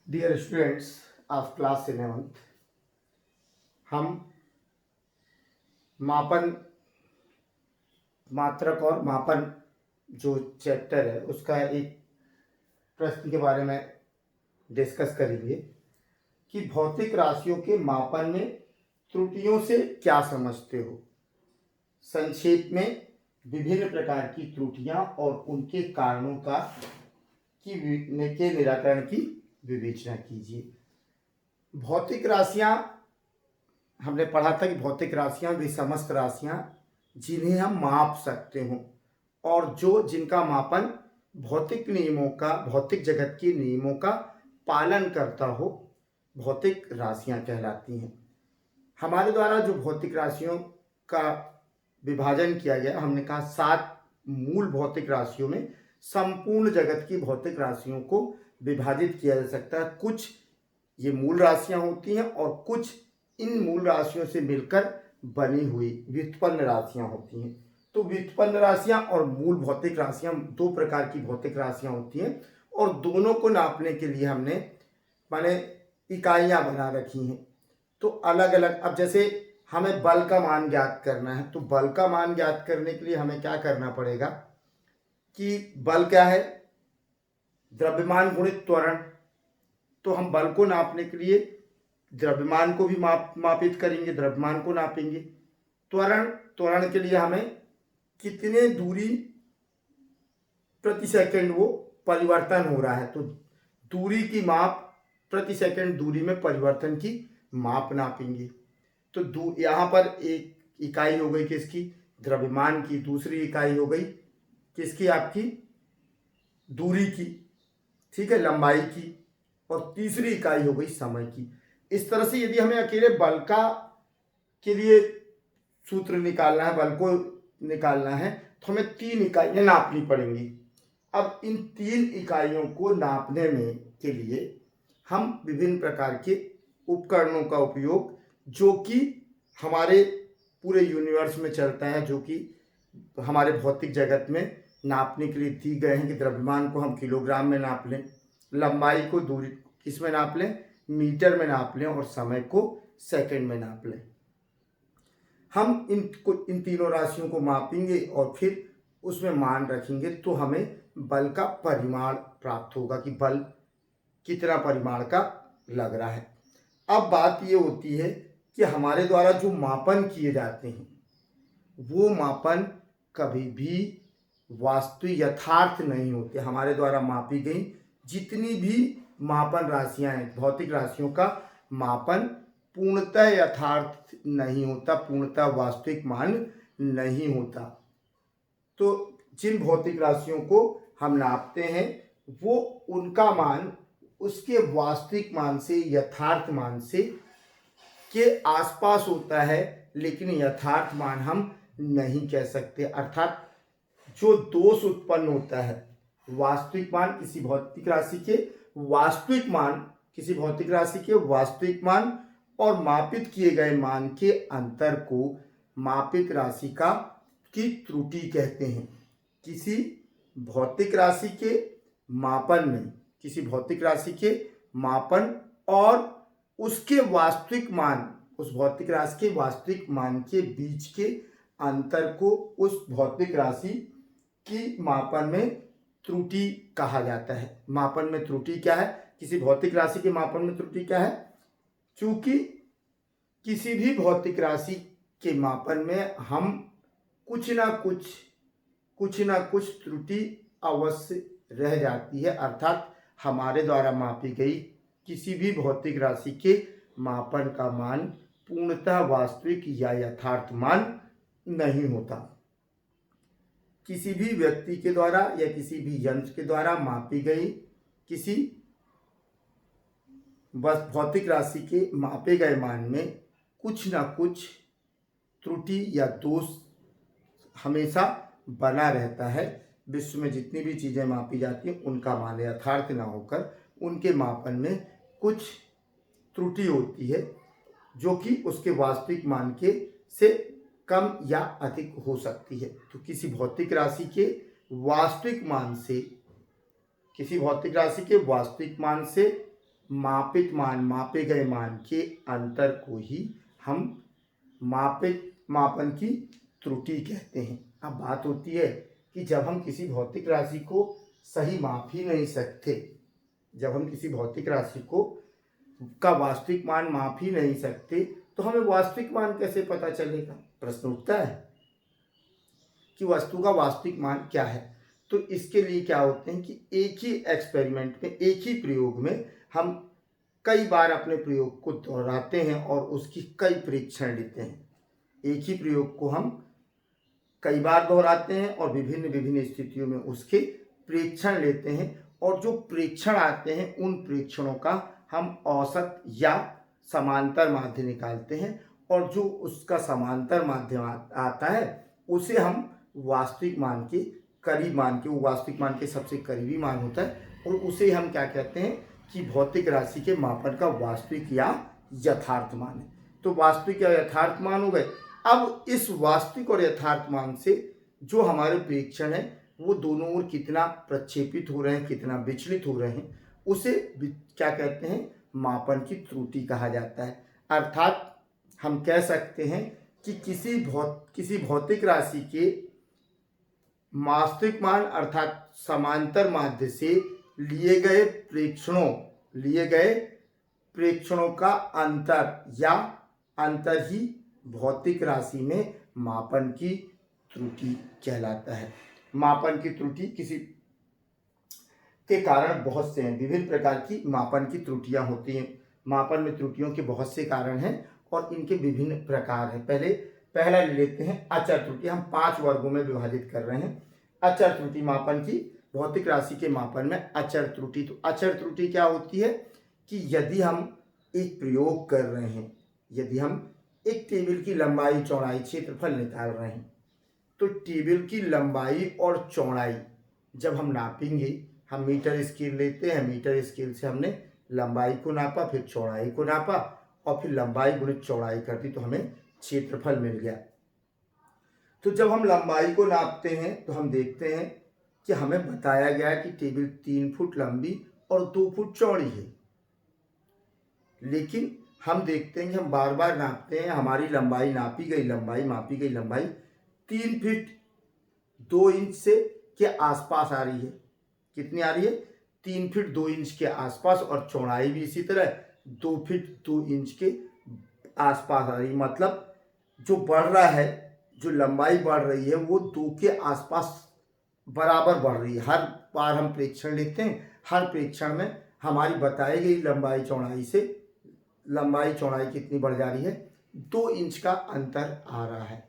Dear students of class 11th, हम मापन, मात्रक और मापन जो चैप्टर है उसका एक प्रश्न के बारे में डिस्कस करेंगे कि भौतिक राशियों के मापन में त्रुटियों से क्या समझते हो। संक्षेप में विभिन्न प्रकार की त्रुटियां और उनके कारणों के निराकरण की विवेचना कीजिए। भौतिक राशियां, हमने पढ़ा था कि भौतिक राशियां वे समस्त राशियां जिन्हें हम माप सकते हो और जिनका मापन भौतिक नियमों का, भौतिक जगत के नियमों का पालन करता हो, भौतिक राशियां कहलाती हैं। हमारे द्वारा जो भौतिक राशियों का विभाजन किया गया, हमने कहा 7 मूल भौतिक राशियों में संपूर्ण जगत की भौतिक राशियों को विभाजित किया जा सकता है। कुछ ये मूल राशियां होती हैं और कुछ इन मूल राशियों से मिलकर बनी हुई व्युत्पन्न राशियां होती हैं। तो व्युत्पन्न राशियां और मूल भौतिक राशियां, 2 प्रकार की भौतिक राशियां होती हैं और दोनों को नापने के लिए हमने माने इकाइयां बना रखी हैं। तो अलग अलग, अब जैसे हमें बल का मान ज्ञात करना है, तो बल का मान ज्ञात करने के लिए हमें क्या करना पड़ेगा कि बल क्या है, द्रव्यमान गुणित त्वरण। तो हम बल को नापने के लिए द्रव्यमान को भी मापित करेंगे, द्रव्यमान को नापेंगे। त्वरण के लिए हमें कितने दूरी प्रति सेकंड वो परिवर्तन हो रहा है, तो दूरी की माप, प्रति सेकंड दूरी में परिवर्तन की माप नापेंगे। तो यहाँ पर एक इकाई हो गई किसकी, द्रव्यमान की। दूसरी इकाई हो गई किसकी, आपकी दूरी की, ठीक है, लंबाई की। और तीसरी इकाई हो गई समय की। इस तरह से यदि हमें अकेले बल का के लिए सूत्र निकालना है, बल को निकालना है, तो हमें 3 इकाइयां नापनी पड़ेंगी। अब इन 3 इकाइयों को नापने में के लिए हम विभिन्न प्रकार के उपकरणों का उपयोग, जो कि हमारे पूरे यूनिवर्स में चलता है, जो कि हमारे भौतिक जगत में नापने के लिए दी गए हैं कि द्रव्यमान को हम किलोग्राम में नाप लें, लंबाई को दूरी किसमें नाप लें, मीटर में नाप लें, और समय को सेकंड में नाप लें। हम इन तीनों राशियों को मापेंगे और फिर उसमें मान रखेंगे, तो हमें बल का परिमाण प्राप्त होगा कि बल कितना परिमाण का लग रहा है। अब बात ये होती है कि हमारे द्वारा जो मापन किए जाते हैं वो मापन कभी भी वास्तविक यथार्थ नहीं होते। हमारे द्वारा मापी गई जितनी भी मापन राशियां हैं, भौतिक राशियों का मापन पूर्णतः यथार्थ नहीं होता, पूर्णतः वास्तविक मान नहीं होता। तो जिन भौतिक राशियों को हम नापते हैं वो उनका मान उसके वास्तविक मान से, यथार्थ मान से के आसपास होता है, लेकिन यथार्थ मान हम नहीं कह सकते। अर्थात जो दोष उत्पन्न होता है, वास्तविक मान किसी भौतिक राशि के वास्तविक मान, किसी भौतिक राशि के वास्तविक मान और मापित किए गए मान के अंतर को मापित राशि की त्रुटि कहते हैं। किसी भौतिक राशि के मापन में, किसी भौतिक राशि के मापन और उसके वास्तविक मान, उस भौतिक राशि के वास्तविक मान के बीच के अंतर को उस भौतिक राशि की मापन में त्रुटि कहा जाता है। मापन में त्रुटि क्या है, किसी भौतिक राशि के मापन में त्रुटि क्या है, क्योंकि किसी भी भौतिक राशि के मापन में हम कुछ ना कुछ त्रुटि अवश्य रह जाती है। अर्थात हमारे द्वारा मापी गई किसी भी भौतिक राशि के मापन का मान पूर्णतः वास्तविक या यथार्थ मान नहीं होता। किसी भी व्यक्ति के द्वारा या किसी भी यंत्र के द्वारा मापी गई किसी भौतिक राशि के मापे गए मान में कुछ ना कुछ त्रुटि या दोष हमेशा बना रहता है। विश्व में जितनी भी चीज़ें मापी जाती हैं उनका मान यथार्थ ना होकर उनके मापन में कुछ त्रुटि होती है, जो कि उसके वास्तविक मान के से कम या अधिक हो सकती है। तो किसी भौतिक राशि के वास्तविक मान से, किसी भौतिक राशि के वास्तविक मान से मापित मान, मापे गए मान के अंतर को ही हम मापन की त्रुटि कहते हैं। अब बात होती है कि जब हम किसी भौतिक राशि को सही माप ही नहीं सकते, जब हम किसी भौतिक राशि को का वास्तविक मान माप ही नहीं सकते, तो हमें वास्तविक मान कैसे पता चलेगा? प्रश्न उठता है कि वस्तु का वास्तविक मान क्या है। तो इसके लिए क्या होते हैं कि एक ही एक्सपेरिमेंट में, एक ही प्रयोग में हम कई बार अपने प्रयोग को दोहराते हैं और उसकी कई परीक्षण लेते हैं। एक ही प्रयोग को हम कई बार दोहराते हैं और विभिन्न विभिन्न स्थितियों में उसके परीक्षण लेते हैं, और जो परीक्षण आते हैं उन परीक्षणों का हम औसत या समांतर माध्य निकालते हैं, और जो उसका समांतर माध्य आता है उसे हम वास्तविक मान के करीब मान के, वो वास्तविक मान के सबसे करीबी मान होता है, और उसे हम क्या कहते हैं कि भौतिक राशि के मापन का वास्तविक या यथार्थ मान है। तो वास्तविक या यथार्थ मान हो गए। अब इस वास्तविक और यथार्थ मान से जो हमारे प्रेक्षण है वो दोनों ओर कितना प्रक्षेपित हो रहे हैं, कितना विचलित हो रहे हैं, उसे क्या कहते हैं? मापन की त्रुटि कहा जाता है। अर्थात हम कह सकते हैं कि किसी भौतिक राशि के वास्तविक मान अर्थात समांतर माध्य से लिए गए प्रेक्षणों का अंतर या अंतर ही भौतिक राशि में मापन की त्रुटि कहलाता है। मापन की त्रुटि किसी के कारण बहुत से हैं, विभिन्न प्रकार की मापन की त्रुटियां होती हैं। मापन में त्रुटियों के बहुत से कारण हैं और इनके विभिन्न प्रकार हैं। पहला ले लेते हैं अचर त्रुटि। हम 5 वर्गों में विभाजित कर रहे हैं। अचर त्रुटि मापन की, भौतिक राशि के मापन में अचर त्रुटि। तो अचर त्रुटि क्या होती है कि यदि हम एक प्रयोग कर रहे हैं, यदि हम एक टेबल की लंबाई चौड़ाई क्षेत्रफल निकाल रहे हैं, तो टेबल की लंबाई और चौड़ाई जब हम नापेंगे, हम मीटर स्केल लेते हैं, मीटर स्केल से हमने लंबाई को नापा, फिर चौड़ाई को नापा और फिर लंबाई गुणित चौड़ाई कर दी तो हमें क्षेत्रफल मिल गया। तो जब हम लंबाई को नापते हैं तो हम देखते हैं कि हमें बताया गया है कि टेबल 3 फुट लंबी और 2 फुट चौड़ी है, लेकिन हम देखते हैं कि हम बार बार नापते हैं, हमारी लंबाई मापी गई लंबाई 3 फीट 2 इंच से के आसपास आ रही है। कितनी आ रही है? 3 फीट 2 इंच के आसपास, और चौड़ाई भी इसी तरह 2 फीट 2 इंच के आसपास आ रही है। मतलब जो बढ़ रहा है, जो लंबाई बढ़ रही है वो 2 के आसपास बराबर बढ़ रही है। हर बार हम प्रेक्षण लेते हैं, हर प्रेक्षण में हमारी बताई गई लंबाई चौड़ाई से लंबाई चौड़ाई कितनी बढ़ जा रही है? 2 इंच का अंतर आ रहा है।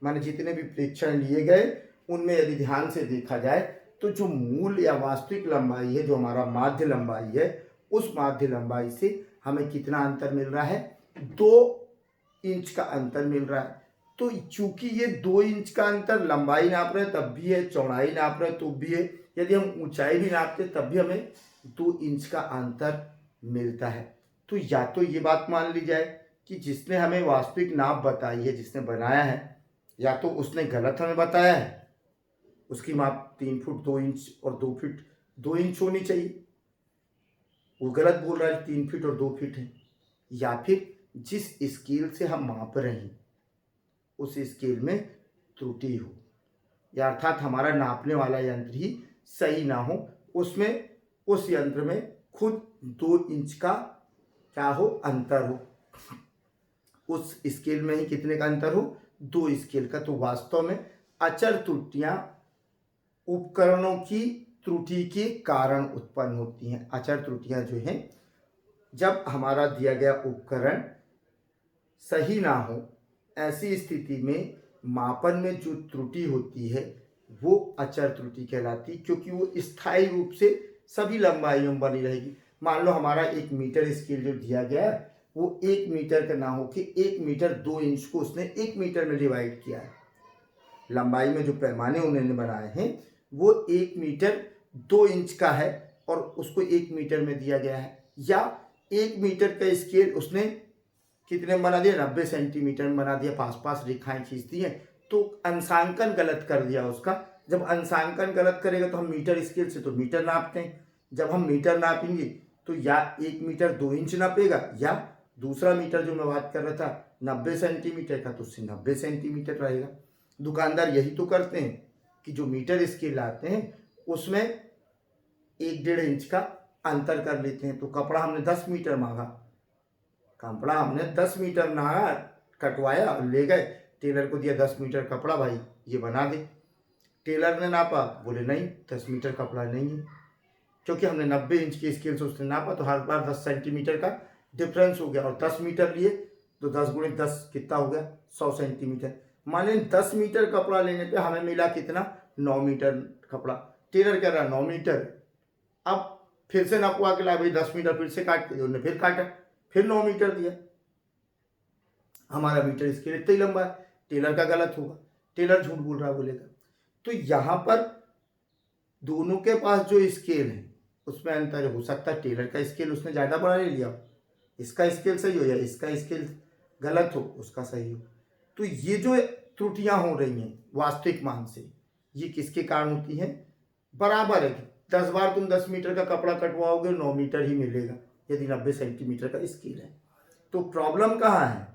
माने जितने भी प्रेक्षण लिए गए उनमें यदि ध्यान से देखा जाए तो जो मूल या वास्तविक लंबाई है, जो हमारा माध्य लंबाई है, उस माध्य लंबाई से हमें कितना अंतर मिल रहा है? 2 इंच का अंतर मिल रहा है। तो चूंकि ये 2 इंच का अंतर लंबाई नाप रहे हैं तब भी है, चौड़ाई नाप रहे हैं तो भी है, यदि हम ऊंचाई भी नापते तब भी हमें 2 इंच का अंतर मिलता है। तो या तो ये बात मान ली जाए कि जिसने हमें वास्तविक नाप बताई है, जिसने बनाया है, या तो उसने गलत हमें बताया है, उसकी माप 3 फुट 2 इंच और 2 फीट 2 इंच होनी चाहिए, वो गलत बोल रहा है 3 फीट और 2 फीट है, या फिर जिस स्केल से हम माप रहे हैं उस स्केल में त्रुटि हो, या अर्थात हमारा नापने वाला यंत्र ही सही ना हो, उसमें उस यंत्र में खुद 2 इंच का क्या हो? अंतर हो। उस स्केल में ही कितने का अंतर हो? 2 स्केल का। तो वास्तव में अचर त्रुटियां उपकरणों की त्रुटि के कारण उत्पन्न होती हैं। अचर त्रुटियां जो हैं, जब हमारा दिया गया उपकरण सही ना हो, ऐसी स्थिति में मापन में जो त्रुटि होती है वो अचर त्रुटि कहलाती, क्योंकि वो स्थायी रूप से सभी लंबाइयों में बनी रहेगी। मान लो हमारा 1 मीटर स्केल जो दिया गया है वो 1 मीटर का ना हो कि 1 मीटर 2 इंच को उसने 1 मीटर में डिवाइड किया है। लंबाई में जो पैमाने उन्होंने बनाए हैं वो 1 मीटर 2 इंच का है और उसको 1 मीटर में दिया गया है, या 1 मीटर का स्केल उसने कितने में बना दिया? 90 सेंटीमीटर में बना दिया, पास रेखाएं खींच दी हैं, तो अंशांकन गलत कर दिया उसका। जब अंशांकन गलत करेगा तो हम मीटर स्केल से तो मीटर नापते हैं, जब हम मीटर नापेंगे तो या 1 मीटर 2 इंच नापेगा, या दूसरा मीटर जो मैं बात कर रहा था 90 सेंटीमीटर का, तो उससे 90 सेंटीमीटर रहेगा। दुकानदार यही तो करते हैं कि जो मीटर स्केल लाते हैं उसमें 1-1.5 इंच का अंतर कर लेते हैं। तो कपड़ा हमने 10 मीटर मांगा, कपड़ा हमने 10 मीटर मांगा, कटवाया और ले गए, टेलर को दिया 10 मीटर कपड़ा, भाई ये बना दे। टेलर ने नापा, बोले नहीं 10 मीटर कपड़ा नहीं है, क्योंकि हमने 90 इंच के स्केल से उसने नापा, तो हर बार 10 सेंटीमीटर का डिफरेंस हो गया। और 10 मीटर लिए तो 10 गुणे 10 कितना हो गया, 100 सेंटीमीटर। मान लें 10 मीटर कपड़ा लेने पे हमें मिला कितना, 9 मीटर कपड़ा। टेलर कह रहा 9 मीटर। अब फिर से नपवा के लाया, भाई 10 मीटर फिर से काट के, उन्होंने फिर काटा, फिर 9 मीटर दिया। हमारा मीटर स्केल इतना ही लंबा है, टेलर का गलत होगा, टेलर झूठ बोल रहा बोलेगा। तो यहाँ पर दोनों के पास जो स्केल है उसमें अंतर हो सकता है, टेलर का स्केल उसने ज़्यादा बड़ा ले लिया, इसका स्केल सही हो या इसका स्केल गलत हो, उसका सही हो। तो ये जो त्रुटियां हो रही हैं वास्तविक मान से, ये किसके कारण होती हैं, बराबर है कि 10 बार तुम 10 मीटर का कपड़ा कटवाओगे 9 मीटर ही मिलेगा यदि 90 सेंटीमीटर का स्केल है। तो प्रॉब्लम कहाँ है,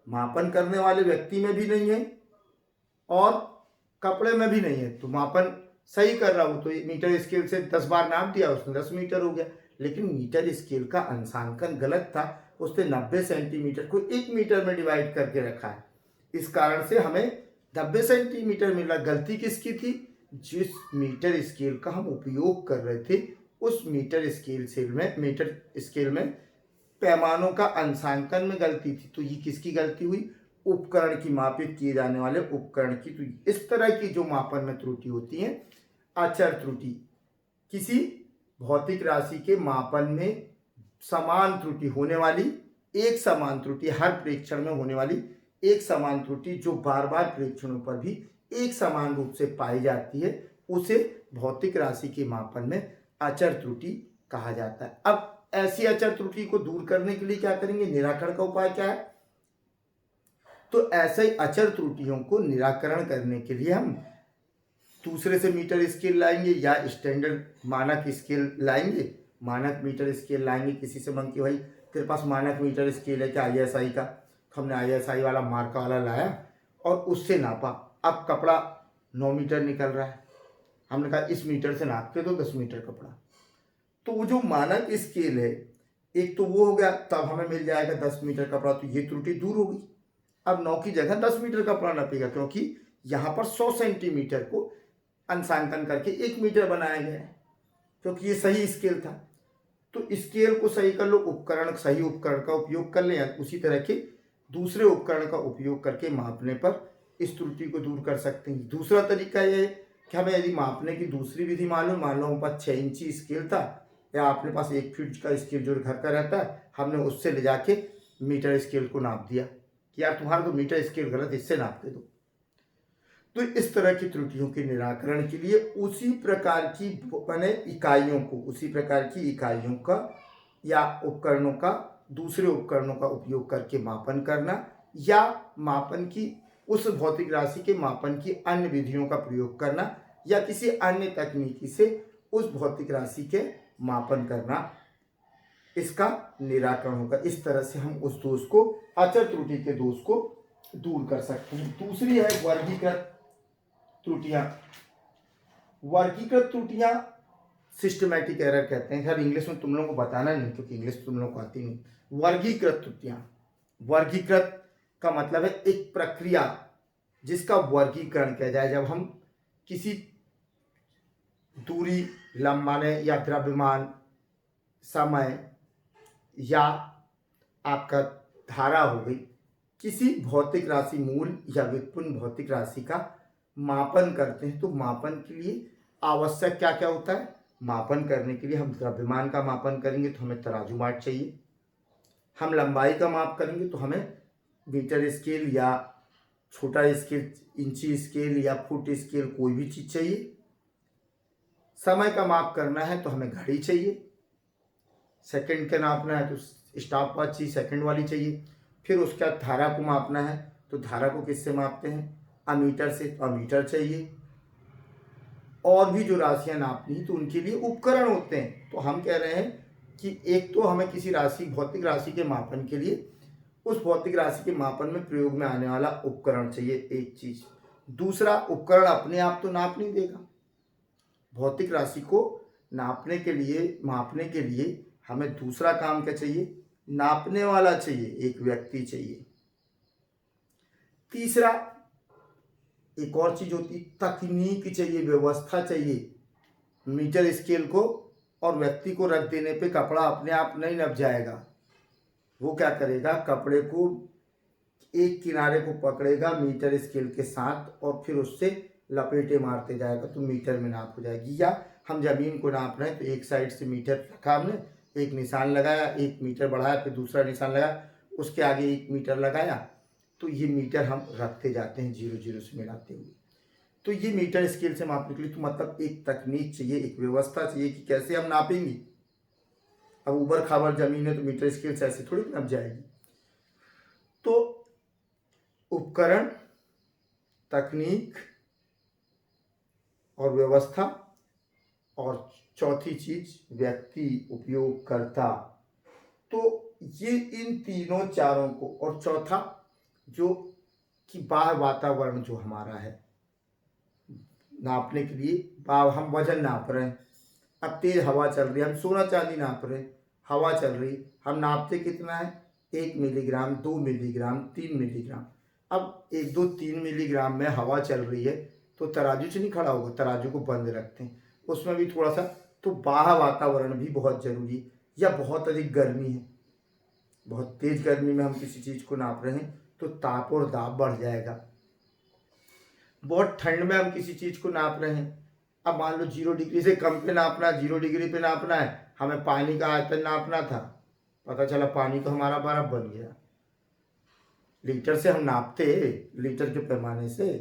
मापन करने वाले व्यक्ति में भी नहीं है और कपड़े में भी नहीं है। तो मापन सही कर रहा हूँ, तो मीटर स्केल से 10 बार नाप दिया, उसने 10 मीटर हो गया, लेकिन मीटर स्केल का अंशांकन गलत था, उसने 90 सेंटीमीटर को 1 मीटर में डिवाइड करके रखा है। इस कारण से हमें 90 सेंटीमीटर मिला। गलती किसकी थी, जिस मीटर स्केल का हम उपयोग कर रहे थे उस मीटर स्केल में पैमानों का अंशांकन में गलती थी। तो ये किसकी गलती हुई, उपकरण की, मापित किए जाने वाले उपकरण की। तो इस तरह की जो मापन में त्रुटि होती है, अचर त्रुटि, किसी भौतिक राशि के मापन में समान त्रुटि होने वाली, एक समान त्रुटि, हर प्रेक्षण में होने वाली एक समान त्रुटि जो बार बार प्रेक्षणों पर भी एक समान रूप से पाई जाती है, उसे भौतिक राशि के मापन में अचर त्रुटि कहा जाता है। अब ऐसी अचर त्रुटि को दूर करने के लिए क्या करेंगे, निराकरण का उपाय क्या है। तो ऐसे अचर त्रुटियों को निराकरण करने के लिए हम दूसरे से मीटर स्केल लाएंगे या स्टैंडर्ड मानक स्केल लाएंगे। मानक मीटर स्केल लाएंगे, किसी से मांग के भाई तेरे पास मानक मीटर स्केल है क्या ISI का, तो हमने ISI वाला मार्का वाला लाया और उससे नापा। अब कपड़ा 9 मीटर निकल रहा है, हमने कहा इस मीटर से नाप के दो 10 मीटर कपड़ा। तो वो जो मानक स्केल है एक तो वो हो गया, तब हमें मिल जाएगा 10 मीटर कपड़ा, तो ये त्रुटि दूर होगी। अब 9 की जगह 10 मीटर कपड़ा नापेगा, क्योंकि यहाँ पर 100 सेंटीमीटर को अंशांकन करके 1 मीटर बनाया गया है, क्योंकि ये सही स्केल था। तो स्केल को सही कर लो, उपकरण, सही उपकरण का उपयोग कर लें, उसी तरह के दूसरे उपकरण का उपयोग करके मापने पर इस त्रुटि को दूर कर सकते हैं। दूसरा तरीका यह है कि हमें यदि मापने की दूसरी विधि मालूम, मान लो हमारे पास 6 इंची स्केल था, या अपने पास 1 फीट का स्केल जो घर का रहता है, हमने उससे ले जाके मीटर स्केल को नाप दिया कि यार तुम्हारा तो मीटर स्केल गलत, इससे नाप के दो। तो इस तरह की त्रुटियों के निराकरण के लिए उसी प्रकार की इकाइयों का या उपकरणों का, दूसरे उपकरणों का उपयोग करके मापन करना, या मापन की उस भौतिक राशि के मापन की अन्य विधियों का प्रयोग करना, या किसी अन्य तकनीकी से उस भौतिक राशि के मापन करना, इसका निराकरण होगा। इस तरह से हम उस दोष को, अचर त्रुटि के दोष को दूर कर सकते हैं। दूसरी है वर्गीकृत त्रुटियां। वर्गीकृत त्रुटियां सिस्टमैटिक एरर कहते हैं। खैर इंग्लिश में तुम लोगों को बताना नहीं, क्योंकि इंग्लिश तुम लोगों को आती नहीं। वर्गीकृत त्रुटियां, वर्गीकृत का मतलब है एक प्रक्रिया जिसका वर्गीकरण किया जाए। जब हम किसी दूरी, लंबाने या द्रव्यमान, समय या आपका धारा हो गई, किसी भौतिक राशि मूल या व्युत्पन्न भौतिक राशि का मापन करते हैं, तो मापन के लिए आवश्यक क्या क्या होता है। मापन करने के लिए हम द्रव्यमान का मापन करेंगे तो हमें तराजू माप चाहिए। हम लंबाई का माप करेंगे तो हमें मीटर स्केल या छोटा स्केल, इंची स्केल या फुट स्केल, कोई भी चीज़ चाहिए। समय का माप करना है तो हमें घड़ी चाहिए। सेकंड का नापना है तो स्टॉप वॉच चाहिए, सेकंड वाली चाहिए। फिर उसका धारा को मापना है तो धारा को किससे मापते हैं, अमीटर से, तो अमीटर चाहिए। और भी जो राशियां नापनी तो उनके लिए उपकरण होते हैं। तो हम कह रहे हैं कि एक तो हमें किसी राशि भौतिक राशि के मापन के लिए उस भौतिक राशि के मापन में प्रयोग में आने वाला उपकरण चाहिए, एक चीज। दूसरा, उपकरण अपने आप तो नाप नहीं देगा। भौतिक राशि को नापने के लिए, मापने के लिए हमें दूसरा काम क्या चाहिए? नापने वाला चाहिए, एक व्यक्ति चाहिए। तीसरा, एक और चीज होती, तकनीक चाहिए, व्यवस्था चाहिए। मीटर स्केल को और व्यक्ति को रख देने पे कपड़ा अपने आप नहीं नप जाएगा। वो क्या करेगा? कपड़े को एक किनारे को पकड़ेगा मीटर स्केल के साथ और फिर उससे लपेटे मारते जाएगा, तो मीटर में नाप हो जाएगी। या हम जमीन को नाप रहे हैं तो एक साइड से मीटर रखा हमने, एक निशान लगाया, 1 मीटर बढ़ाया, फिर दूसरा निशान लगाया, उसके आगे 1 मीटर लगाया, तो ये मीटर हम रखते जाते हैं 0 0 से मिलाते हुए। तो ये मीटर स्केल से मापने के लिए तो मतलब एक तकनीक चाहिए, एक व्यवस्था चाहिए कि कैसे हम नापेंगे। अब ऊबड़ खाबड़ जमीन है तो मीटर स्केल से ऐसे थोड़ी नप जाएगी। तो उपकरण, तकनीक और व्यवस्था, और चौथी चीज व्यक्ति, उपयोगकर्ता। तो ये इन तीनों चारों को, और चौथा जो कि बाह्य वातावरण जो हमारा है नापने के लिए, हम वजन नाप रहे हैं। अब तेज हवा चल रही है, हम सोना चांदी नाप रहे हैं, हवा चल रही, हम नापते कितना है? 1 मिलीग्राम, 2 मिलीग्राम, 3 मिलीग्राम। अब 1 2 3 मिलीग्राम में हवा चल रही है तो तराजू से नहीं खड़ा होगा, तराजू को बंद रखते हैं, उसमें भी थोड़ा सा। तो बाह्य वातावरण भी बहुत जरूरी है। या बहुत अधिक गर्मी है, बहुत तेज गर्मी में हम किसी चीज को नाप रहे हैं तो ताप और दाब बढ़ जाएगा। बहुत ठंड में हम किसी चीज को नाप रहे हैं, अब मान लो 0 डिग्री से कम पे नापना है, 0 डिग्री पे नापना है, हमें पानी का आयतन नापना था, पता चला पानी तो हमारा बर्फ बन गया। लीटर से हम नापते, लीटर के पैमाने से,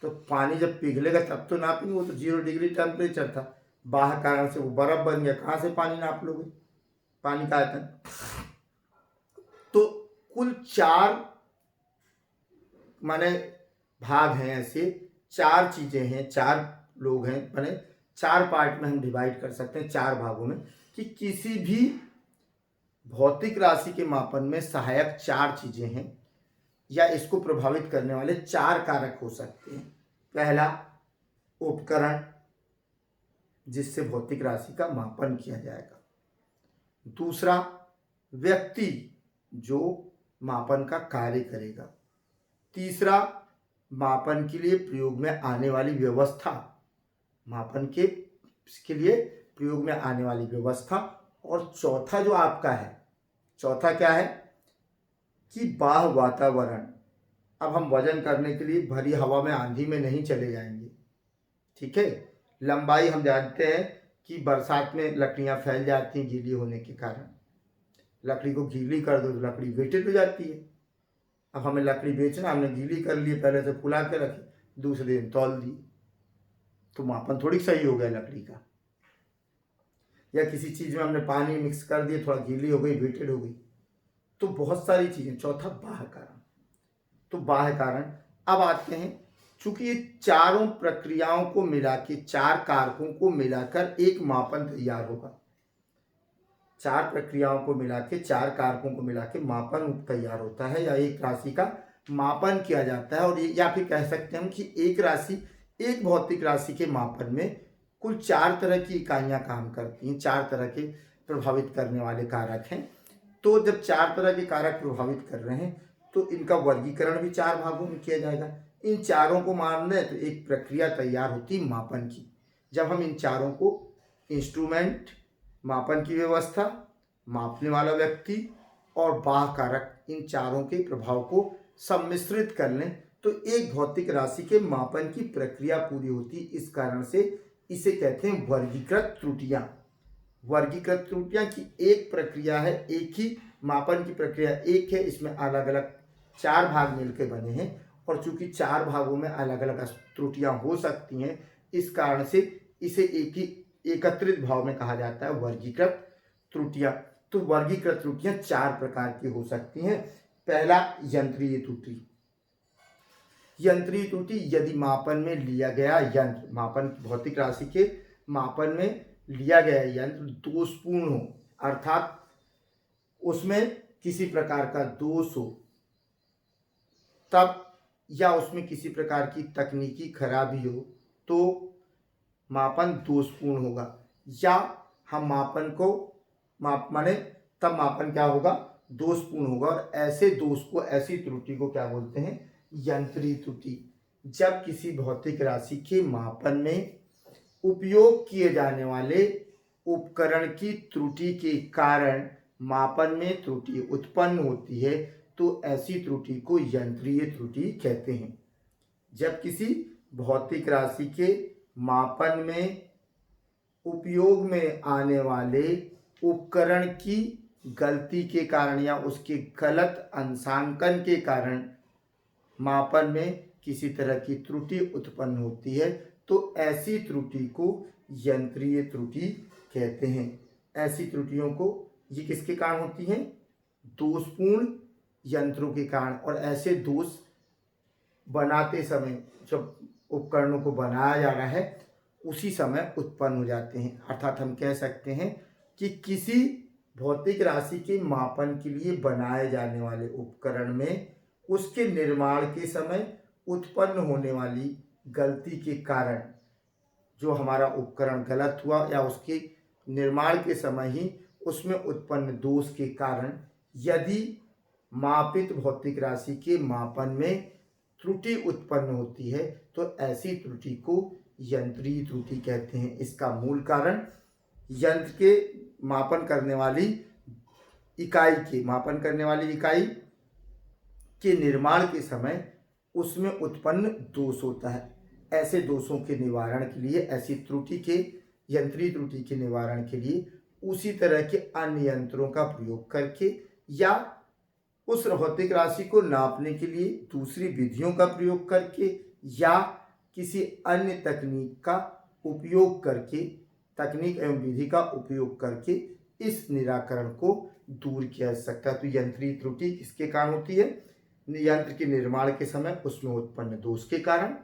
तो पानी जब पिघलेगा तब तो नापेंगे, वो तो 0 डिग्री टेम्परेचर था, बाहर कारण से वो बर्फ बन गया, कहाँ से पानी नाप लोगे? पानी का आयतन। तो कुल 4 माने भाग हैं, ऐसे 4 चीजें हैं, 4 लोग हैं, माने 4 पार्ट में हम डिवाइड कर सकते हैं, 4 भागों में, कि किसी भी भौतिक राशि के मापन में सहायक 4 चीजें हैं या इसको प्रभावित करने वाले 4 कारक हो सकते हैं। पहला, उपकरण जिससे भौतिक राशि का मापन किया जाएगा। दूसरा, व्यक्ति जो मापन का कार्य करेगा। तीसरा, मापन के लिए प्रयोग में आने वाली व्यवस्था, मापन के लिए प्रयोग में आने वाली व्यवस्था। और चौथा जो आपका है, चौथा क्या है? कि बाह्य वातावरण। अब हम वजन करने के लिए भरी हवा में, आंधी में नहीं चले जाएंगे, ठीक है। लंबाई हम जानते हैं कि बरसात में लकड़ियां फैल जाती हैं गीली होने के कारण, लकड़ी को गीली कर दो तो लकड़ी वेटेड हो जाती है। अब हमें लकड़ी बेचना, हमने गीली कर ली, पहले से फुला के रखी, दूसरे दिन तौल दी, तो मापन थोड़ी सही हो गया लकड़ी का। या किसी चीज में हमने पानी मिक्स कर दिया, थोड़ा गीली हो गई, वेटेड हो गई, तो बहुत सारी चीजें। चौथा, बाह्य कारण। तो बाह्य कारण, अब आते हैं, चूंकि ये चारों प्रक्रियाओं को मिला के, 4 कारकों को मिलाकर एक मापन तैयार होगा। 4 प्रक्रियाओं को मिला के, 4 कारकों को मिला के मापन तैयार होता है, या एक राशि का मापन किया जाता है। और या फिर कह सकते हैं कि एक राशि, एक भौतिक राशि के मापन में कुल 4 तरह की इकाइयां काम करती हैं, 4 तरह के प्रभावित करने वाले कारक हैं। तो जब 4 तरह के कारक प्रभावित कर रहे हैं तो इनका वर्गीकरण भी 4 भागों में किया जाएगा। इन चारों को मान लें तो एक प्रक्रिया तैयार होती है मापन की। जब हम इन चारों को, इंस्ट्रूमेंट, मापन की व्यवस्था, मापने वाला व्यक्ति और बाह्य कारक, इन चारों के प्रभाव को सम्मिश्रित कर लें तो एक भौतिक राशि के मापन की प्रक्रिया पूरी होती। इस कारण से इसे कहते हैं वर्गीकृत त्रुटियां। वर्गीकृत त्रुटियां की एक प्रक्रिया है, एक ही मापन की प्रक्रिया एक है, इसमें अलग अलग 4 भाग मिलकर बने हैं, और चूंकि 4 भागों में अलग अलग त्रुटियां हो सकती हैं, इस कारण से इसे एक ही एकत्रित भाव में कहा जाता है, वर्गीकृत त्रुटियां। तो वर्गीकृत त्रुटियां 4 प्रकार की हो सकती हैं। पहला, यंत्रीय त्रुटि। यंत्रीय त्रुटि, यदि मापन में लिया गया यंत्र, मापन भौतिक राशि के मापन में लिया गया यंत्र दोषपूर्ण हो, अर्थात उसमें किसी प्रकार का दोष हो तब, या उसमें किसी प्रकार की तकनीकी खराबी हो तो मापन दोषपूर्ण होगा, या हम मापन को माने तब मापन क्या होगा, दोषपूर्ण होगा। और ऐसे दोष को, ऐसी त्रुटि को क्या बोलते हैं, यंत्रीय त्रुटि। जब किसी भौतिक राशि के मापन में उपयोग किए जाने वाले उपकरण की त्रुटि के कारण मापन में त्रुटि उत्पन्न होती है तो ऐसी त्रुटि को यंत्रीय त्रुटि कहते हैं। जब किसी भौतिक राशि के मापन में उपयोग में आने वाले उपकरण की गलती के कारण या उसके गलत अंशांकन के कारण मापन में किसी तरह की त्रुटि उत्पन्न होती है तो ऐसी त्रुटि को यंत्रीय त्रुटि कहते हैं। ऐसी त्रुटियों को, ये किसके कारण होती हैं, दोषपूर्ण यंत्रों के कारण। और ऐसे दोष बनाते समय, जब उपकरणों को बनाया जा रहा है उसी समय उत्पन्न हो जाते हैं। अर्थात हम कह सकते हैं कि किसी भौतिक राशि के मापन के लिए बनाए जाने वाले उपकरण में उसके निर्माण के समय उत्पन्न होने वाली गलती के कारण, जो हमारा उपकरण गलत हुआ या उसके निर्माण के समय ही उसमें उत्पन्न दोष के कारण, यदि मापित भौतिक राशि के मापन में त्रुटि उत्पन्न होती है तो ऐसी त्रुटि को यंत्रीय त्रुटि कहते हैं। इसका मूल कारण यंत्र के मापन करने वाली इकाई के निर्माण के समय उसमें उत्पन्न दोष होता है। ऐसे दोषों के निवारण के लिए, ऐसी त्रुटि के, यंत्रीय त्रुटि के निवारण के लिए उसी तरह के अन्य यंत्रों का प्रयोग करके या उस भौतिक राशि को नापने के लिए दूसरी विधियों का प्रयोग करके या किसी अन्य तकनीक का उपयोग करके, तकनीक एवं विधि का उपयोग करके इस निराकरण को दूर किया जा सकता है। तो यंत्रीय त्रुटि किसके कारण होती है, यंत्र के निर्माण के समय उसमें उत्पन्न दोष के कारण।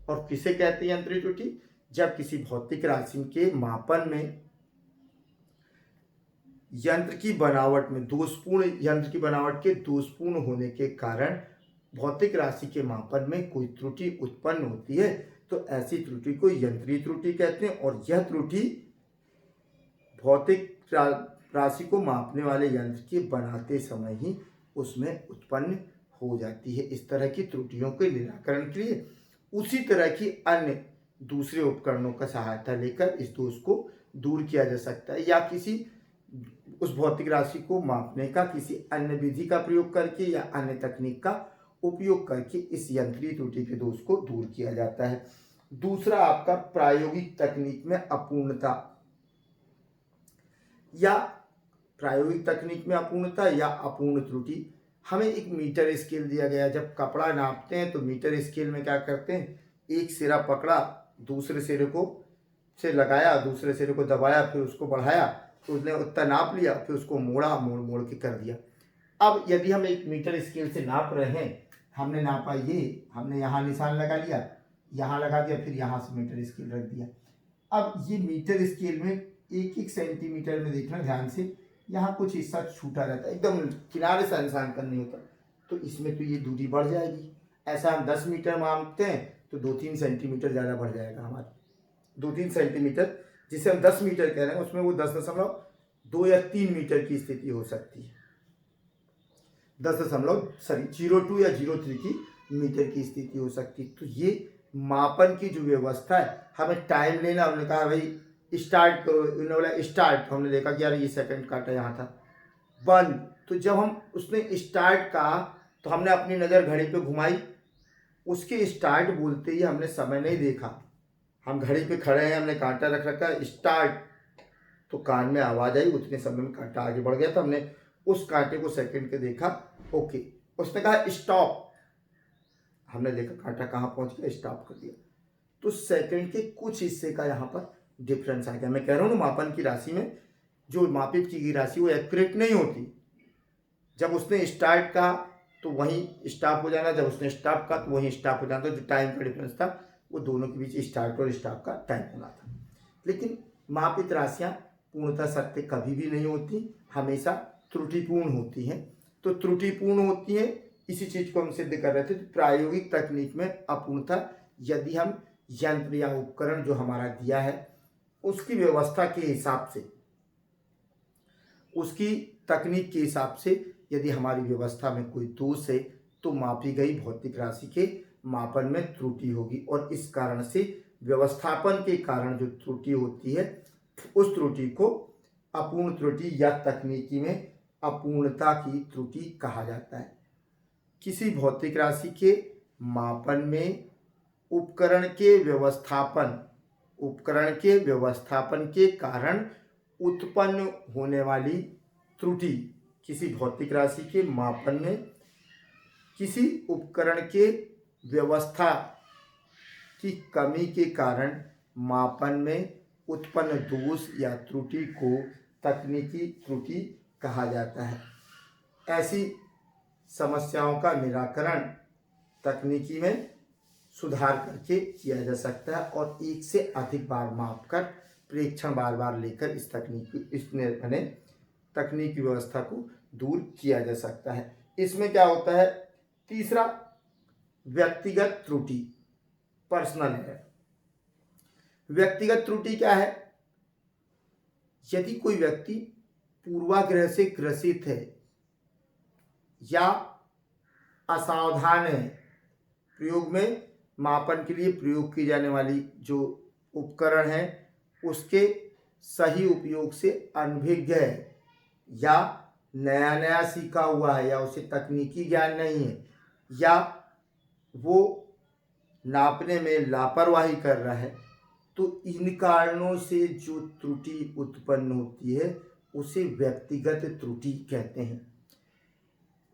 और किसे कहते हैं यंत्रीय त्रुटि, जब किसी भौतिक राशि के मापन में यंत्र की बनावट के दोषपूर्ण होने के कारण भौतिक राशि के मापन में कोई त्रुटि उत्पन्न होती है तो ऐसी त्रुटि को यंत्रीय त्रुटि कहते हैं। और यह त्रुटि भौतिक राशि को मापने वाले यंत्र के बनाते समय ही उसमें उत्पन्न हो जाती है। इस तरह की त्रुटियों के निराकरण के लिए उसी तरह की अन्य दूसरे उपकरणों का सहायता लेकर इस दोष को दूर किया जा सकता है, या किसी उस भौतिक राशि को मापने का किसी अन्य विधि का प्रयोग करके या अन्य तकनीक का उपयोग करके इस यंत्रीय त्रुटि के दोष को दूर किया जाता है। दूसरा आपका प्रायोगिक तकनीक में अपूर्णता या अपूर्ण त्रुटि। हमें एक मीटर स्केल दिया गया, जब कपड़ा नापते हैं तो मीटर स्केल में क्या करते हैं, एक सिरा पकड़ा, दूसरे सिरे को से लगाया, दूसरे सिरे को दबाया, फिर उसको बढ़ाया तो उसने उतना नाप लिया, फिर उसको मोड़ के कर दिया। अब यदि हम एक मीटर स्केल से नाप रहे हैं, हमने नापा, ये हमने यहाँ निशान लगा लिया, यहाँ लगा दिया, फिर यहाँ से मीटर स्केल रख दिया। अब ये मीटर स्केल में एक सेंटीमीटर में देखना ध्यान से, यहाँ कुछ हिस्सा छूटा रहता है, एकदम किनारे से अंशांकन नहीं होता, तो इसमें तो ये दूरी बढ़ जाएगी। ऐसा हम 10 मीटर मापते हैं तो 2-3 सेंटीमीटर ज़्यादा बढ़ जाएगा हमारा, 2-3 सेंटीमीटर, जिसे हम 10 मीटर कह रहे हैं उसमें वो 10.2 या 3 मीटर की स्थिति हो सकती है, 0.2 या 0.3 की मीटर की स्थिति हो सकती है। तो ये मापन की जो व्यवस्था है, हमें टाइम लेना, हमने कहा भाई स्टार्ट करो, उन्होंने बोला स्टार्ट, तो हमने देखा कि यार ये सेकंड काटा यहाँ था, बंद, तो जब हम उसने स्टार्ट कहा तो हमने अपनी नज़र घड़ी पे घुमाई, उसके स्टार्ट बोलते ही हमने समय नहीं देखा, हम घड़ी पे खड़े हैं, हमने कांटा रख रखा है, स्टार्ट, तो कान में आवाज़ आई, उतने समय में कांटा आगे बढ़ गया था, हमने उस कांटे को सेकंड के देखा, ओके, उसने कहा स्टॉप, हमने देखा कांटा कहाँ पहुँच गया, स्टॉप कर दिया, तो सेकंड के कुछ हिस्से का यहाँ पर डिफरेंस आ गया। मैं कह रहा हूँ ना, मापन की राशि में जो मापित की गई राशि वो एक्यूरेट नहीं होती, जब उसने स्टार्ट कहा तो वहीं स्टॉप हो जाना, जब उसने स्टॉप कहा तो वहीं स्टॉप हो जाना, तो जो टाइम का डिफरेंस था वो दोनों के बीच स्टार्ट और स्टॉप का टाइम होना था। लेकिन मापित राशियाँ पूर्णतः सत्य कभी भी नहीं होती, हमेशा त्रुटिपूर्ण होती हैं। तो त्रुटिपूर्ण होती हैं, इसी चीज को हम सिद्ध कर रहे थे। तो प्रायोगिक तकनीक में अपूर्णतः यदि हम यंत्र या उपकरण जो हमारा दिया है उसकी व्यवस्था के हिसाब से, उसकी तकनीक के हिसाब से यदि हमारी व्यवस्था में कोई दोष है तो मापी गई भौतिक राशि के मापन में त्रुटि होगी, और इस कारण से व्यवस्थापन के कारण जो त्रुटि होती है उस त्रुटि को अपूर्ण त्रुटि या तकनीकी में अपूर्णता की त्रुटि कहा जाता है। किसी भौतिक राशि के मापन में उपकरण के व्यवस्थापन के कारण उत्पन्न होने वाली त्रुटि, किसी भौतिक राशि के मापन में किसी उपकरण के व्यवस्था की कमी के कारण मापन में उत्पन्न दोष या त्रुटि को तकनीकी त्रुटि कहा जाता है। ऐसी समस्याओं का निराकरण तकनीकी में सुधार करके किया जा सकता है, और एक से अधिक बार माप कर प्रेक्षण बार बार लेकर इस तकनीकी व्यवस्था को दूर किया जा सकता है। इसमें क्या होता है, तीसरा व्यक्तिगत त्रुटि, पर्सनल है। व्यक्तिगत त्रुटि क्या है, यदि कोई व्यक्ति पूर्वाग्रह से ग्रसित है या असावधान है, प्रयोग में मापन के लिए प्रयोग की जाने वाली जो उपकरण है उसके सही उपयोग से अनभिज्ञ है, या नया नया सीखा हुआ है, या उसे तकनीकी ज्ञान नहीं है, या वो नापने में लापरवाही कर रहा है, तो इन कारणों से जो त्रुटि उत्पन्न होती है उसे व्यक्तिगत त्रुटि कहते हैं।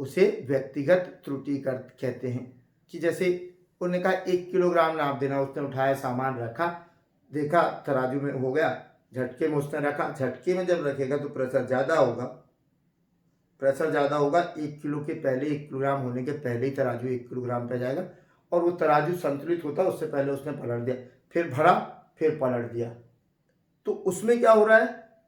उसे व्यक्तिगत त्रुटि कहते हैं कि जैसे उन्होंने कहा 1 किलोग्राम नाप देना, उसने उठाया, सामान रखा, देखा तराजू में हो गया, झटके में उसने रखा, झटके में जब रखेगा तो प्रेशर ज़्यादा होगा, 1 किलो के पहले 1 किलोग्राम होने के पहले ही तराजू 1 किलोग्राम पे जाएगा, और वो तराजू संतुलित होता उससे पहले उसने पलट दिया, फिर भरा, फिर पलट दिया। तो उसमें क्या हो रहा है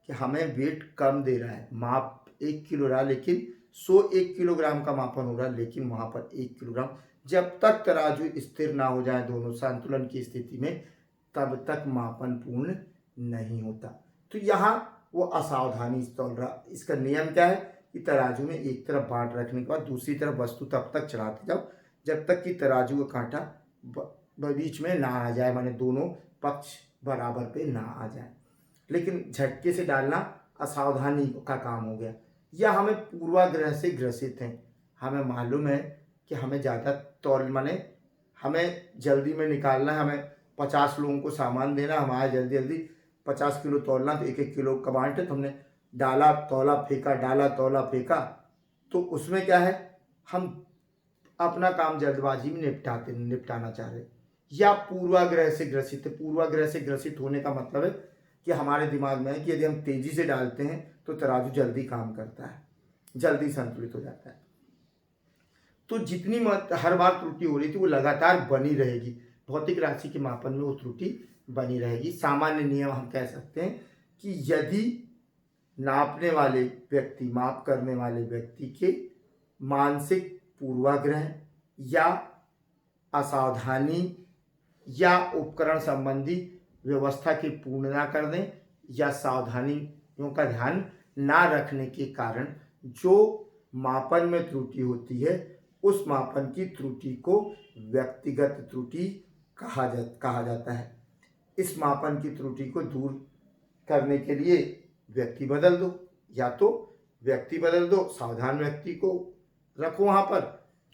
कि हमें वेट कम दे रहा है, माप 1 किलो रहा लेकिन 101 किलोग्राम का मापन हो रहा है, लेकिन वहाँ पर 1 किलोग्राम, जब तक तराजू स्थिर ना हो जाए दोनों संतुलन की स्थिति में, तब तक मापन पूर्ण नहीं होता। तो यहाँ वो असावधानी तौल रहा। इसका नियम क्या है कि तराजू में एक तरफ बांट रखने के बाद दूसरी तरफ वस्तु तब तक चढ़ाते जाओ जब तक कि तराजू का कांटा बीच में ना आ जाए, माने दोनों पक्ष बराबर पे ना आ जाए। लेकिन झटके से डालना असावधानी का काम हो गया, या हमें पूर्वाग्रह से ग्रसित हैं, हमें मालूम है कि हमें ज़्यादा तौल, माने हमें जल्दी में निकालना है, हमें 50 लोगों को सामान देना, हमारा जल्दी जल्दी 50 किलो तौलना, तो 1-1 किलो का बांटे, तो हमने डाला तौला फेंका, डाला तौला फेंका, तो उसमें क्या है, हम अपना काम जल्दबाजी में निपटाना चाह रहे, या पूर्वाग्रह से ग्रसित है। पूर्वाग्रह से ग्रसित होने का मतलब है कि हमारे दिमाग में है कि यदि हम तेजी से डालते हैं तो तराजू जल्दी काम करता है, जल्दी संतुलित हो जाता है। तो जितनी हर बार त्रुटि हो रही थी वो लगातार बनी रहेगी, भौतिक राशि के मापन में वो त्रुटि बनी रहेगी। सामान्य नियम हम कह सकते हैं कि यदि नापने वाले व्यक्ति, माप करने वाले व्यक्ति के मानसिक पूर्वाग्रह या असावधानी या उपकरण संबंधी व्यवस्था की पूर्ण कर दें, या सावधानियों का ध्यान ना रखने के कारण जो मापन में त्रुटि होती है, उस मापन की त्रुटि को व्यक्तिगत त्रुटि कहा जाता है। इस मापन की त्रुटि को दूर करने के लिए व्यक्ति बदल दो, या तो व्यक्ति बदल दो, सावधान व्यक्ति को रखो वहाँ पर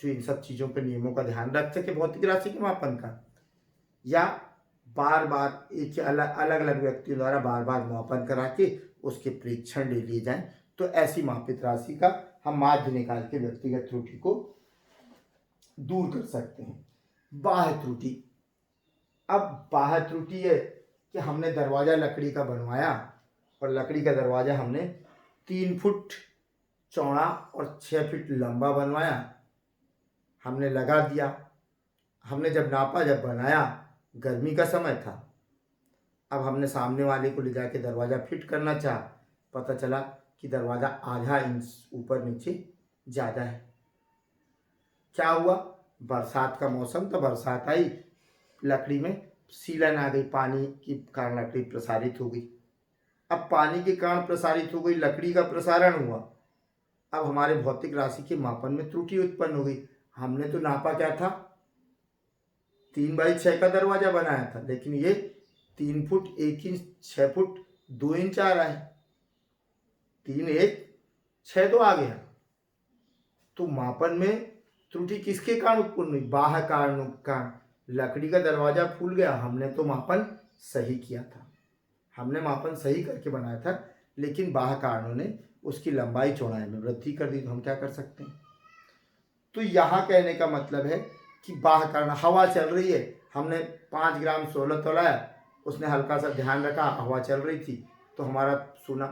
जो इन सब चीज़ों के नियमों का ध्यान रख सके भौतिक राशि के मापन का, या बार बार एक अलग अलग व्यक्तियों द्वारा बार बार मापन करा के उसके परीक्षण ले लिए जाएं। तो ऐसी मापित राशि का हम माध्य निकाल के व्यक्तिगत त्रुटि को दूर कर सकते हैं। बाह्य त्रुटि, अब बाह्य त्रुटि है कि हमने दरवाज़ा लकड़ी का बनवाया, और लकड़ी का दरवाज़ा हमने 3 फुट चौड़ा और 6 फीट लंबा बनवाया, हमने लगा दिया, हमने जब नापा, जब बनाया, गर्मी का समय था, अब हमने सामने वाले को ले जाके दरवाज़ा फिट करना चाहा, पता चला कि दरवाज़ा आधा इंच ऊपर नीचे ज़्यादा है। क्या हुआ, बरसात का मौसम था, बरसात आई, लकड़ी में सीलन आ गई, पानी के कारण लकड़ी प्रसारित हो गई। अब पानी के कारण प्रसारित हो गई, लकड़ी का प्रसारण हुआ। अब हमारे भौतिक राशि के मापन में त्रुटि उत्पन्न हो गई। हमने तो नापा क्या था, 3x6 का दरवाजा बनाया था, लेकिन ये 3 फुट 1 इंच 6 फुट 2 इंच आ रहा है। 3 1 6 तो आ गया। तो मापन में त्रुटि किसके कारण उत्पन्न हुई, बाह्य कारणों के कारण। लकड़ी का दरवाजा फूल गया, हमने तो मापन सही किया था, हमने मापन सही करके बनाया था, लेकिन बाह्य कारणों ने उसकी लंबाई चौड़ाई में वृद्धि कर दी। तो हम क्या कर सकते हैं। तो यहाँ कहने का मतलब है कि बाह्य कारण, हवा चल रही है, हमने 5 ग्राम 16 तोलाया, उसने हल्का सा ध्यान रखा, हवा चल रही थी, तो हमारा सोना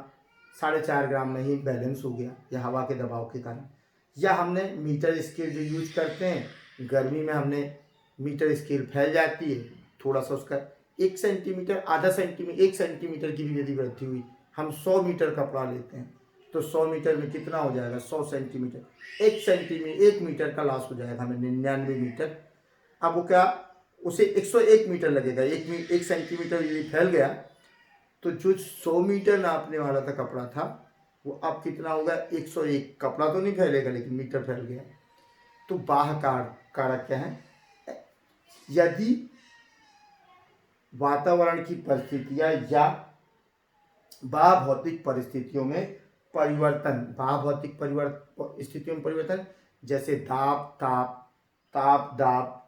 4.5 ग्राम में ही बैलेंस हो गया, या हवा के दबाव के कारण। या हमने मीटर स्केल जो यूज करते हैं, गर्मी में हमने मीटर स्केल फैल जाती है, थोड़ा सा उसका 1 सेंटीमीटर, आधा सेंटीमीटर, 1 सेंटीमीटर की भी यदि वृद्धि हुई, हम 100 मीटर कपड़ा लेते हैं, तो 100 मीटर में कितना हो जाएगा, 100 सेंटीमीटर, 1 सेंटीमीटर 1 मीटर का लॉस हो जाएगा हमें, 99 मीटर। अब वो क्या, उसे 101 मीटर लगेगा। 1 सेंटीमीटर यदि फैल गया, तो जो 100 मीटर नापने वाला था कपड़ा था, वो अब कितना होगा, 101। कपड़ा तो नहीं फैलेगा, लेकिन मीटर फैल गया। तो बाह्य कारक क्या है, यदि वातावरण की परिस्थितियां या बाह्य भौतिक परिस्थितियों में परिवर्तन, बाह्य भौतिक स्थितियों में परिवर्तन, जैसे ताप दाब,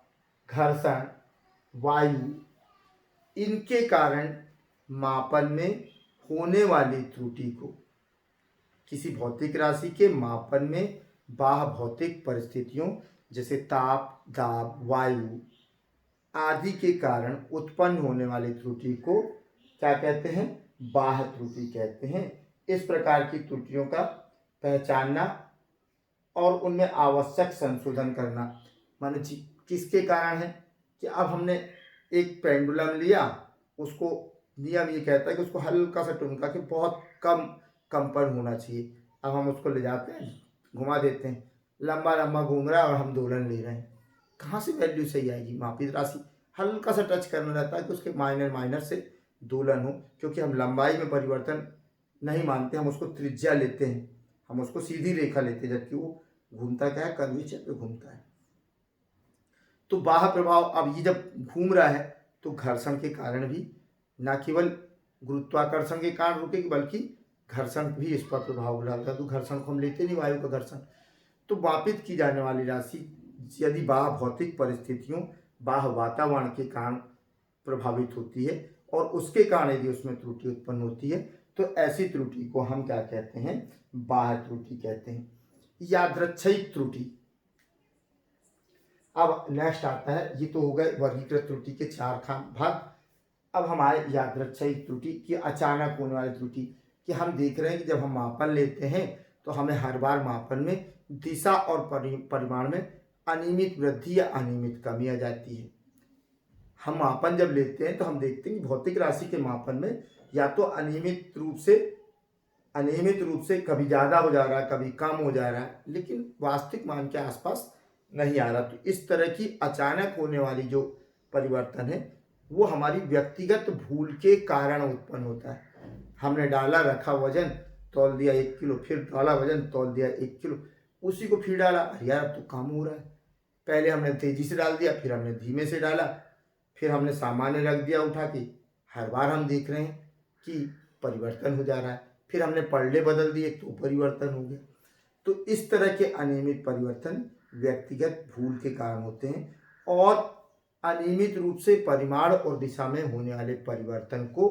घर्षण, वायु, इनके कारण मापन में होने वाली त्रुटि को, किसी भौतिक राशि के मापन में बाह्य भौतिक परिस्थितियों जैसे ताप दाब वायु आदि के कारण उत्पन्न होने वाली त्रुटि को क्या कहते हैं, बाह्य त्रुटि कहते हैं। इस प्रकार की त्रुटियों का पहचानना और उनमें आवश्यक संशोधन करना, माने किसके कारण है कि अब हमने एक पेंडुलम लिया, उसको नियम ये कहता है कि उसको हल्का सा टुनका के बहुत कम कंपन होना चाहिए। अब हम उसको ले जाते हैं, घुमा देते हैं, लंबा लंबा घूम रहा है और हम दोलन ले रहे हैं, कहाँ से वैल्यू सही आएगी। मापित राशि हल्का सा टच करना रहता है कि उसके माइनर से दोलन हो, क्योंकि हम लंबाई में परिवर्तन नहीं मानते, हम उसको त्रिज्या लेते हैं, हम उसको सीधी रेखा लेते हैं, जबकि वो घूमता क्या है, कर्वेचर पे घूमता है। तो बाह्य प्रभाव, अब ये जब घूम रहा है तो घर्षण के कारण भी, न केवल गुरुत्वाकर्षण के कारण रुकेगी, बल्कि घर्षण भी इस पर प्रभाव डालता है। तो घर्षण को हम लेते नहीं, वायु का घर्षण। तो मापित की जाने वाली राशि यदि बाह्य भौतिक परिस्थितियों, बाह्य वातावरण के कारण प्रभावित होती है और उसके कारण यदि उसमें त्रुटि उत्पन्न होती है, तो ऐसी त्रुटि को हम क्या कहते हैं, बाह्य त्रुटि कहते हैं। यादृच्छिक त्रुटि। अब नेक्स्ट आता है, ये तो हो गए वर्गीकृत त्रुटि के 4 भाग। अब हमारे यादृच्छिक त्रुटि की अचानक होने वाली त्रुटि, कि हम देख रहे हैं कि जब हम मापन लेते हैं तो हमें हर बार मापन में दिशा और परिमाण में अनियमित वृद्धि या अनियमित कमी आ जाती है। हम मापन जब लेते हैं तो हम देखते हैं कि भौतिक राशि के मापन में या तो अनियमित रूप से कभी ज़्यादा हो जा रहा है, कभी कम हो जा रहा है, लेकिन वास्तविक मान के आसपास नहीं आ रहा। तो इस तरह की अचानक होने वाली जो परिवर्तन है, वो हमारी व्यक्तिगत भूल के कारण उत्पन्न होता है। हमने डाला, रखा वजन, तौल दिया 1 किलो, फिर डाला वजन, तौल दिया 1 किलो, उसी को फिर डाला, यार अब तो कम हो रहा है। पहले हमने तेजी से डाल दिया, फिर हमने धीमे से डाला, फिर हमने सामान्य रख दिया उठा के। हर बार हम देख रहे हैं कि परिवर्तन हो जा रहा है। फिर हमने पलड़े बदल दिए तो परिवर्तन हो गया। तो इस तरह के अनियमित परिवर्तन व्यक्तिगत भूल के कारण होते हैं, और अनियमित रूप से परिमाण और दिशा में होने वाले परिवर्तन को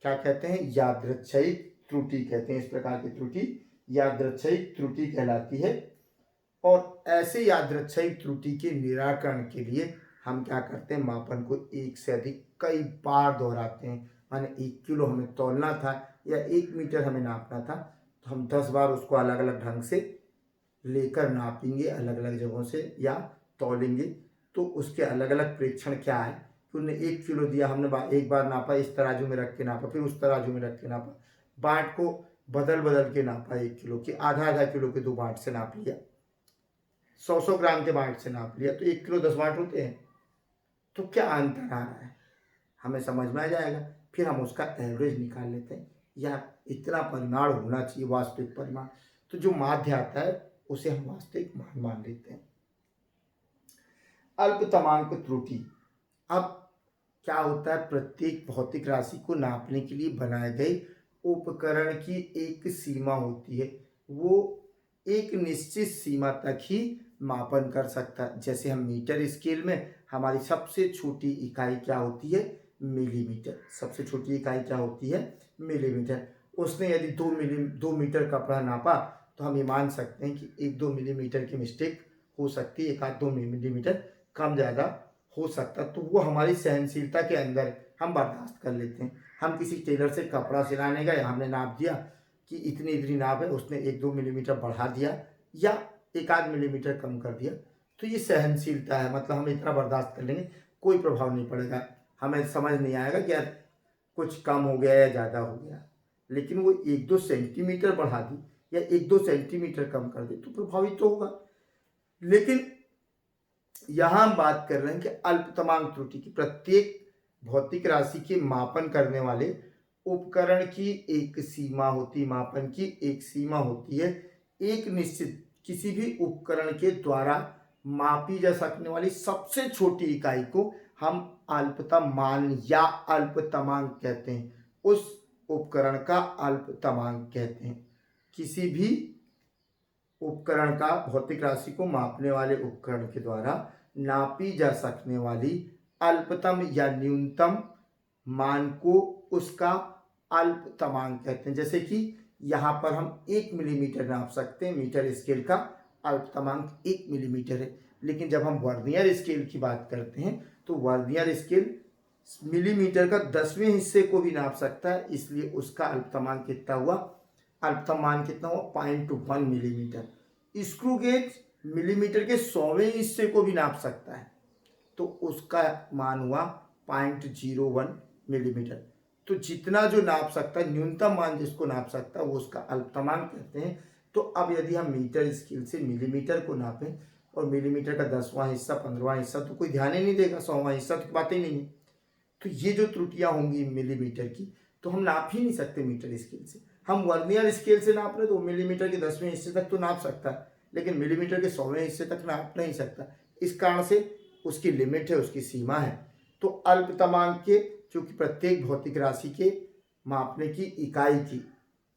क्या कहते हैं, यादृच्छिक त्रुटि कहते हैं। इस प्रकार की त्रुटि यादृच्छिक त्रुटि कहलाती है। और ऐसे यादृच्छिक त्रुटि के निराकरण के लिए हम क्या करते हैं, मापन को एक से अधिक कई बार दोहराते हैं। माने 1 किलो हमें तौलना था या 1 मीटर हमें नापना था, तो हम 10 बार उसको अलग अलग ढंग से लेकर नापेंगे, अलग अलग जगहों से, या तौलेंगे। तो उसके अलग अलग प्रेक्षण क्या है, कि उन्होंने 1 किलो दिया, हमने एक बार नापा, इस तराजू में रख के नापा, फिर उस तराजू में रख के नापा, बाट को बदल बदल के नापा, 1 किलो की आधा आधा किलो के 2 बाट से नाप लिया, 100 ग्राम के बाट से नाप लिया, तो 1 किलो 10 बाट होते हैं। तो क्या अंतर आ रहा है हमें समझ में आ जाएगा, फिर हम उसका एवरेज निकाल लेते हैं, या इतना परिमाण होना चाहिए वास्तविक परिमाण, तो जो माध्य आता है उसे हम वास्तविक मान मान लेते हैं। अल्पतमांक त्रुटि, अब क्या होता है, प्रत्येक भौतिक राशि को नापने के लिए बनाए गए उपकरण की एक सीमा होती है, वो एक निश्चित सीमा तक ही मापन कर सकता है। जैसे हम मीटर स्केल में हमारी सबसे छोटी इकाई क्या होती है, मिलीमीटर, सबसे छोटी इकाई क्या होती है, मिलीमीटर। उसने यदि 2 मीटर कपड़ा नापा तो हम ये मान सकते हैं कि 1-2 मिलीमीटर की मिस्टेक हो सकती है, 1-2 मिलीमीटर कम ज़्यादा हो सकता, तो वो हमारी सहनशीलता के अंदर हम बर्दाश्त कर लेते हैं। हम किसी टेलर से कपड़ा सिलाने गए, हमने नाप दिया कि इतनी इतनी नाप है, उसने 1-2 मिलीमीटर बढ़ा दिया या 1-8 मिलीमीटर कम कर दिया, तो ये सहनशीलता है, मतलब हम इतना बर्दाश्त कर लेंगे, कोई प्रभाव नहीं पड़ेगा, हमें समझ नहीं आएगा कि यार कुछ कम हो गया या ज़्यादा हो गया। लेकिन वो 1-2 सेंटीमीटर बढ़ा दी या 1-2 सेंटीमीटर कम कर दे तो प्रभावित तो होगा। लेकिन यहाँ हम बात कर रहे हैं कि अल्पतमांक त्रुटि की, प्रत्येक भौतिक राशि के मापन करने वाले उपकरण की एक सीमा होती, मापन की एक सीमा होती है। एक निश्चित किसी भी उपकरण के द्वारा मापी जा सकने वाली सबसे छोटी इकाई को हम अल्पतमान या अल्पतमांक कहते हैं, उस उपकरण का अल्पतमांक कहते हैं। किसी भी उपकरण का, भौतिक राशि को मापने वाले उपकरण के द्वारा नापी जा सकने वाली अल्पतम या न्यूनतम मान को उसका अल्पतमांक कहते हैं। जैसे कि यहाँ पर हम 1 मिलीमीटर नाप सकते हैं, मीटर स्केल का अल्पतमांक 1 मिलीमीटर है। लेकिन जब हम वर्नियर स्केल की बात करते हैं तो वर्नियर स्केल मिलीमीटर का 10वें हिस्से को भी नाप सकता है, इसलिए उसका अल्पतमांक कितना हुआ, अल्पतमान कितना हुआ, 0.1 मिलीमीटर। स्क्रू गेज मिलीमीटर के 100वें हिस्से को भी नाप सकता है, तो उसका मान हुआ 0.01 मिलीमीटर। तो जितना जो नाप सकता है, न्यूनतम मान जिसको नाप सकता है वो उसका अल्पतमांक कहते हैं। तो अब यदि हम मीटर स्केल से मिलीमीटर को नापें और मिलीमीटर का 10वां हिस्सा, 15वां हिस्सा, तो कोई ध्यान ही नहीं देगा, 100वां हिस्सा तो बात ही नहीं है। तो ये जो त्रुटियां होंगी मिलीमीटर की, तो हम नाप ही नहीं सकते मीटर स्केल से। हम वर्नियर स्केल से नाप रहे तो मिलीमीटर के 10वें हिस्से तक तो नाप सकता है, लेकिन मिलीमीटर के 100वें हिस्से तक नाप नहीं सकता। इस कारण से उसकी लिमिट है, उसकी सीमा है। तो अल्पतमांक के, चूंकि प्रत्येक भौतिक राशि के मापने की इकाई की,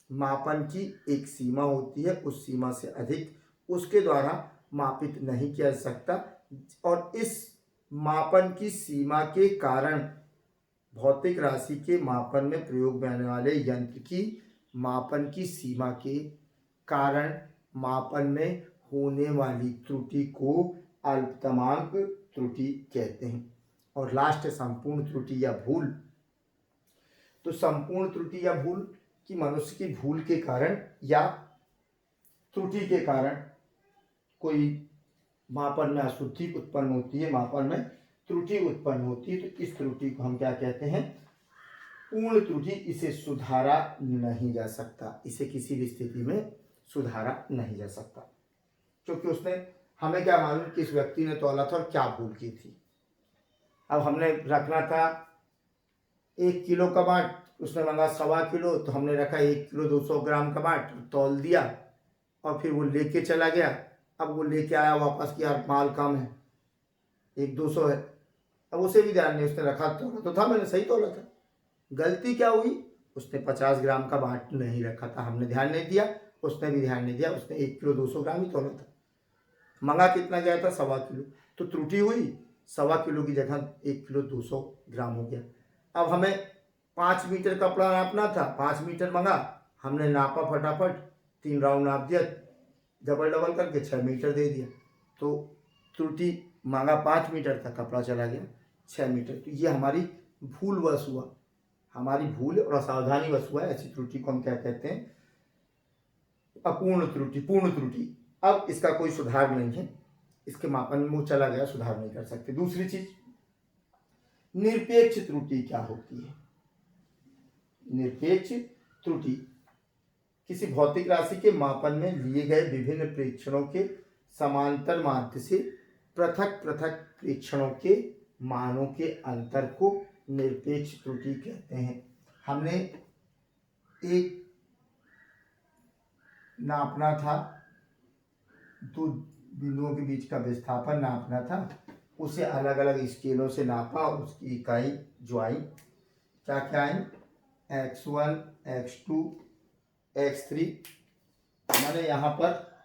मापन की एक सीमा होती है, उस सीमा से अधिक उसके द्वारा मापित नहीं किया जा सकता। और इस मापन की सीमा के कारण भौतिक राशि के मापन में प्रयोग में आने वाले यंत्र की मापन की सीमा के कारण मापन में होने वाली त्रुटि को अल्पतमांक त्रुटि कहते हैं। और लास्ट है संपूर्ण त्रुटि या भूल। तो संपूर्ण त्रुटि या भूल कि मनुष्य की भूल के कारण या त्रुटि के कारण कोई मापन में अशुद्धि उत्पन्न होती है, मापन में त्रुटि उत्पन्न होती है, तो इस त्रुटि को हम क्या कहते हैं, पूर्ण त्रुटि। इसे सुधारा नहीं जा सकता, इसे किसी भी स्थिति में सुधारा नहीं जा सकता, क्योंकि उसने, हमें क्या मालूम किस व्यक्ति ने तौला था और क्या भूल की थी। अब हमने रखना था 1 किलो का बाट, उसने मांगा 1.25 किलो, तो हमने रखा 1 किलो 200 ग्राम का बाट, तौल दिया और फिर वो लेके चला गया। अब वो लेके आया वापस कि यार माल कम है, 1-200 है। अब उसे भी ध्यान नहीं, उसने रखा तो था, मैंने सही तौला था। गलती क्या हुई, उसने 50 ग्राम का बाट नहीं रखा था, हमने ध्यान नहीं दिया, उसने भी ध्यान नहीं दिया, उसने 1 किलो 200 ग्राम ही तौला था। मंगा कितना गया था, 1.25 किलो, तो त्रुटि हुई, 1.25 किलो की जगह 1 किलो 200 ग्राम हो गया। अब हमें 5 मीटर कपड़ा नापना था, 5 मीटर मंगा, हमने नापा फटाफट, 3 राउंड नाप दिया, डबल डबल करके 6 मीटर दे दिया। तो त्रुटि, मांगा 5 मीटर था, कपड़ा चला गया 6 मीटर। तो ये हमारी भूलवश हुआ, हमारी भूल और असावधानी वश हुआ है। ऐसी त्रुटि को हम क्या कहते हैं, अपूर्ण त्रुटि, पूर्ण त्रुटि। अब इसका कोई सुधार नहीं है, इसके मापन में वो चला गया, सुधार नहीं कर सकते। दूसरी चीज, निरपेक्ष त्रुटि क्या होती है? निरपेक्ष त्रुटि किसी भौतिक राशि के मापन में लिए गए विभिन्न प्रेक्षणों के समांतर माध्य से पृथक पृथक प्रेक्षणों के मानों के अंतर को निरपेक्ष त्रुटि कहते हैं। हमने एक नापना था, दो बिंदुओं के बीच का विस्थापन नापना था, उसे अलग अलग स्केलों से नापा, उसकी इकाई जो आई क्या क्या आई, x1 x2 x3। मैंने यहाँ पर